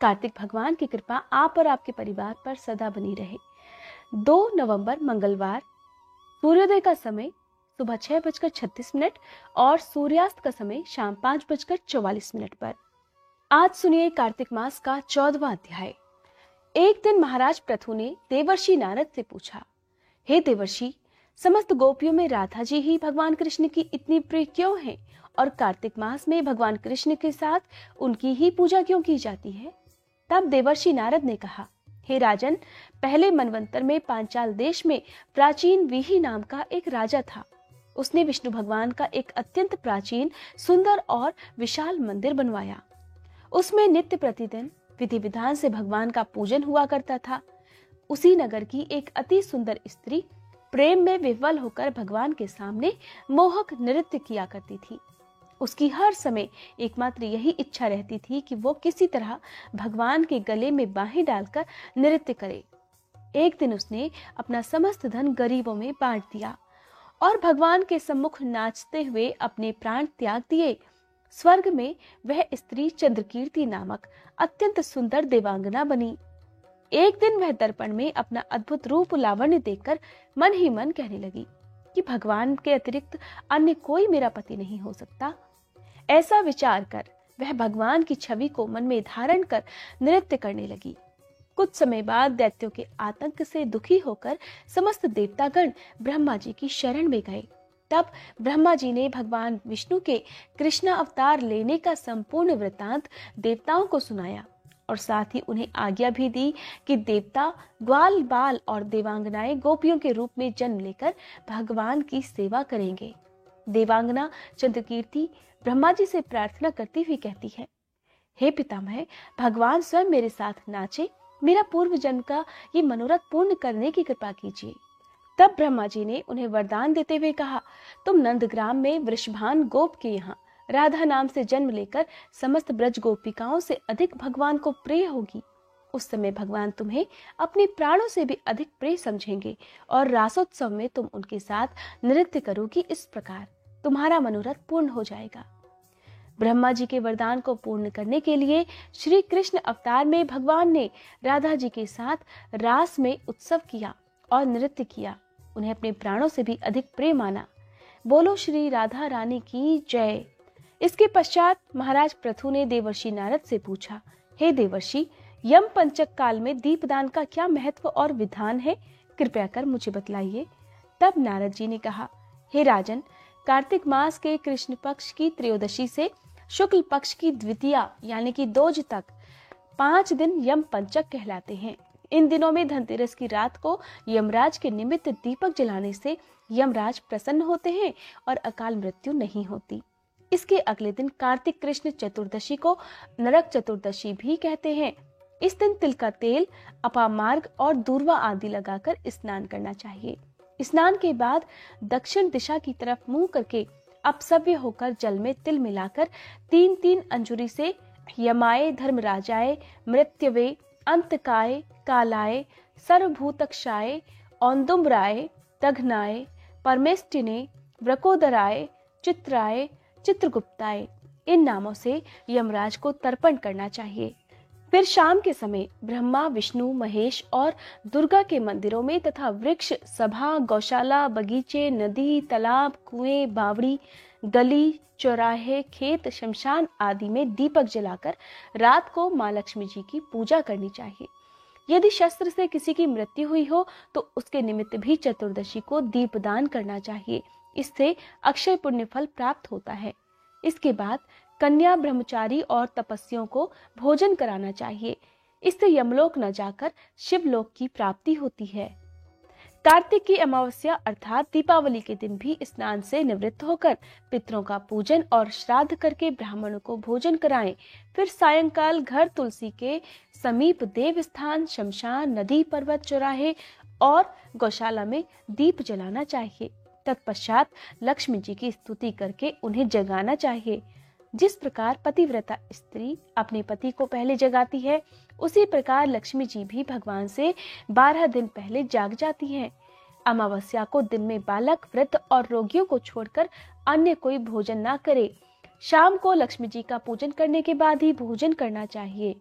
कार्तिक भगवान की कृपा आप और आपके परिवार पर सदा बनी रहे। 2 नवंबर मंगलवार, सूर्योदय का समय सुबह 6:36 और सूर्यास्त का समय शाम 5:44 पर। आज सुनिए कार्तिक मास का 14वां अध्याय। एक दिन महाराज पृथु ने देवर्षि नारद से पूछा, हे देवर्षि, समस्त गोपियों में राधा जी ही भगवान कृष्ण की इतनी प्रिय क्यों है और कार्तिक मास में भगवान कृष्ण के साथ उनकी ही पूजा क्यों की जाती है? तब देवर्षि नारद ने कहा, हे राजन, पहले मनवंतर में पांचाल देश में प्राचीन वीही नाम का एक राजा था। उसने विष्णु भगवान का एक अत्यंत प्राचीन, सुंदर और विशाल मंदिर बनवाया। उसमें नित्य प्रतिदिन विधि विधान से भगवान का पूजन हुआ करता था। उसी नगर की एक अति सुंदर स्त्री प्रेम में विह्वल होकर भगवान के सामने मोहक नृत्य किया करती थी। उसकी हर समय एकमात्र यही इच्छा रहती थी कि वो किसी तरह भगवान के गले में बाहें डालकर नृत्य करे। एक दिन उसने अपना समस्त धन गरीबों में बांट दिया और भगवान के सम्मुख नाचते हुए अपने प्राण त्याग दिए। स्वर्ग में वह स्त्री चंद्रकीर्ति नामक अत्यंत सुंदर देवांगना बनी। एक दिन वह दर्पण में अपना अद्भुत रूप लावण्य देखकर मन ही मन कहने लगी कि भगवान के अतिरिक्त अन्य कोई मेरा पति नहीं हो सकता। ऐसा विचार कर वह भगवान की छवि को मन में धारण कर नृत्य करने लगी। कुछ समय बाद दैत्यों के आतंक से दुखी होकर समस्त देवतागण ब्रह्मा जी की शरण में गए। तब ब्रह्मा जी ने भगवान विष्णु के कृष्ण अवतार लेने का संपूर्ण वृतांत देवताओं को सुनाया और साथ ही उन्हें आज्ञा भी दी कि देवता ग्वाल बाल और देवांगनाएं गोपियों के रूप में जन्म लेकर भगवान की सेवा करेंगे। देवांगना चंद्रकीर्ति ब्रह्मा जी से प्रार्थना करती हुई कहती है, हे पितामह, भगवान स्वयं मेरे साथ नाचे, मेरा पूर्व जन्म का ये मनोरथ पूर्ण करने की कृपा कीजिए। तब ब्रह्मा जी ने उन्हें वरदान देते हुए कहा, तुम नंदग्राम में वृषभान गोप के यहाँ राधा नाम से जन्म लेकर समस्त ब्रज गोपिकाओं से अधिक भगवान को प्रिय होगी। उस समय भगवान तुम्हें अपने प्राणों से भी अधिक प्रिय समझेंगे और रासोत्सव में तुम उनके साथ नृत्य करोगी। इस प्रकार तुम्हारा मनोरथ पूर्ण हो जाएगा। ब्रह्मा जी के वरदान को पूर्ण करने के लिए श्री कृष्ण अवतार में भगवान ने राधा जी के साथ रास में उत्सव किया और नृत्य किया। उन्हें अपने प्राणों से भी अधिक प्रिय माना। बोलो श्री राधा रानी की जय। इसके पश्चात महाराज पृथु ने देवर्षि नारद से पूछा, हे देवर्षि, यम पंचक काल में दीपदान का क्या महत्व और विधान है? कृपया कर मुझे बतलाइए। तब नारद जी ने कहा, हे राजन, कार्तिक मास के कृष्ण पक्ष की त्रयोदशी से शुक्ल पक्ष की द्वितीया यानी कि दोज तक 5 दिन यम पंचक कहलाते हैं। इन दिनों में धनतेरस की रात को यमराज के निमित्त दीपक जलाने से यमराज प्रसन्न होते हैं और अकाल मृत्यु नहीं होती। इसके अगले दिन कार्तिक कृष्ण चतुर्दशी को नरक चतुर्दशी भी कहते हैं। इस दिन तिल का तेल, अपामार्ग और दूर्वा आदि लगाकर स्नान करना चाहिए। स्नान के बाद दक्षिण दिशा की तरफ मुंह करके अपसव्य होकर जल में तिल मिलाकर 3-3 अंजुरी से यमाय, धर्मराजाय, मृत्यवे, अंतकाय, कालाय, सर्वभूतक्षाय, औंदुम्बराय, दघनाय, परमेष्टिने, व्रकोदराय, चित्राय, चित्रगुप्ताय, इन नामों से यमराज को तर्पण करना चाहिए। फिर शाम के समय ब्रह्मा, विष्णु, महेश और दुर्गा के मंदिरों में तथा वृक्ष, सभा, गौशाला, बगीचे, नदी, तालाब, कुएं, बावड़ी, गली, चौराहे, खेत, शमशान आदि में दीपक जलाकर रात को माँ लक्ष्मी जी की पूजा करनी चाहिए। यदि शस्त्र से किसी की मृत्यु हुई हो तो उसके निमित्त भी चतुर्दशी को दीपदान करना चाहिए। इससे अक्षय पुण्य फल प्राप्त होता है। इसके बाद कन्या, ब्रह्मचारी और तपस्वियों को भोजन कराना चाहिए। इससे यमलोक न जाकर शिवलोक की प्राप्ति होती है। कार्तिक की अमावस्या अर्थात दीपावली के दिन भी स्नान से निवृत्त होकर पितरों का पूजन और श्राद्ध करके ब्राह्मणों को भोजन कराएं। फिर सायंकाल घर, तुलसी के समीप देव स्थान, शमशान, नदी, पर्वत, चौराहे और गौशाला में दीप जलाना चाहिए। तत्पश्चात लक्ष्मी जी की स्तुति करके उन्हें जगाना चाहिए। जिस प्रकार पतिव्रता स्त्री अपने पति को पहले जगाती है, उसी प्रकार लक्ष्मी जी भी भगवान से 12 दिन पहले जाग जाती हैं। अमावस्या को दिन में बालक, वृद्ध और रोगियों को छोड़कर अन्य कोई भोजन ना करे। शाम को लक्ष्मी जी का पूजन करने के बाद ही भोजन करना चाहिए।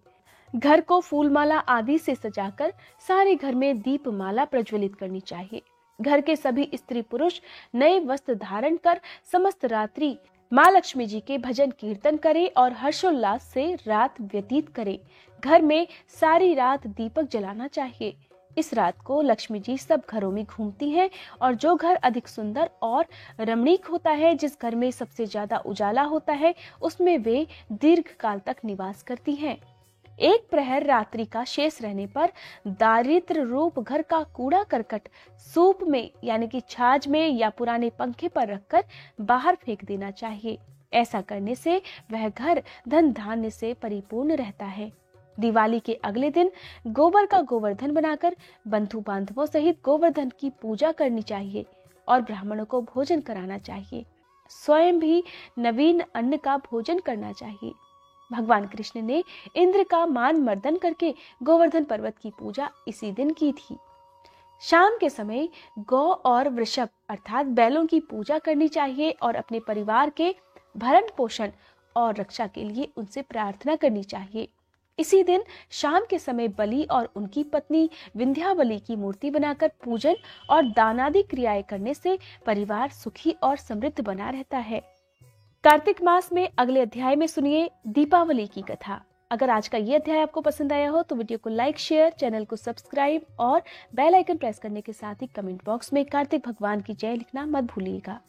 घर को फूलमाला आदि से सजाकर सारे घर में दीपमाला प्रज्वलित करनी चाहिए। घर के सभी स्त्री पुरुष नए वस्त्र धारण कर समस्त रात्रि माँ लक्ष्मी जी के भजन कीर्तन करें और हर्षोल्लास से रात व्यतीत करें। घर में सारी रात दीपक जलाना चाहिए। इस रात को लक्ष्मी जी सब घरों में घूमती हैं और जो घर अधिक सुंदर और रमणीक होता है, जिस घर में सबसे ज्यादा उजाला होता है, उसमें वे दीर्घ काल तक निवास करती हैं। एक प्रहर रात्रि का शेष रहने पर दारिद्र रूप घर का कूड़ा करकट सूप में यानी कि छाछ में या पुराने पंखे पर रखकर बाहर फेंक देना चाहिए। ऐसा करने से वह घर धन धान्य से परिपूर्ण रहता है। दिवाली के अगले दिन गोबर का गोवर्धन बनाकर बंधु बांधवों सहित गोवर्धन की पूजा करनी चाहिए और ब्राह्मणों को भोजन कराना चाहिए। स्वयं भी नवीन अन्न का भोजन करना चाहिए। भगवान कृष्ण ने इंद्र का मान मर्दन करके गोवर्धन पर्वत की पूजा इसी दिन की थी। शाम के समय गौ और वृषभ अर्थात बैलों की पूजा करनी चाहिए और अपने परिवार के भरण पोषण और रक्षा के लिए उनसे प्रार्थना करनी चाहिए। इसी दिन शाम के समय बलि और उनकी पत्नी विंध्यावली की मूर्ति बनाकर पूजन और दानादि क्रियाएं करने से परिवार सुखी और समृद्ध बना रहता है। कार्तिक मास में अगले अध्याय में सुनिए दीपावली की कथा। अगर आज का ये अध्याय आपको पसंद आया हो तो वीडियो को लाइक, शेयर, चैनल को सब्सक्राइब और बेल आइकन प्रेस करने के साथ ही कमेंट बॉक्स में कार्तिक भगवान की जय लिखना मत भूलिएगा।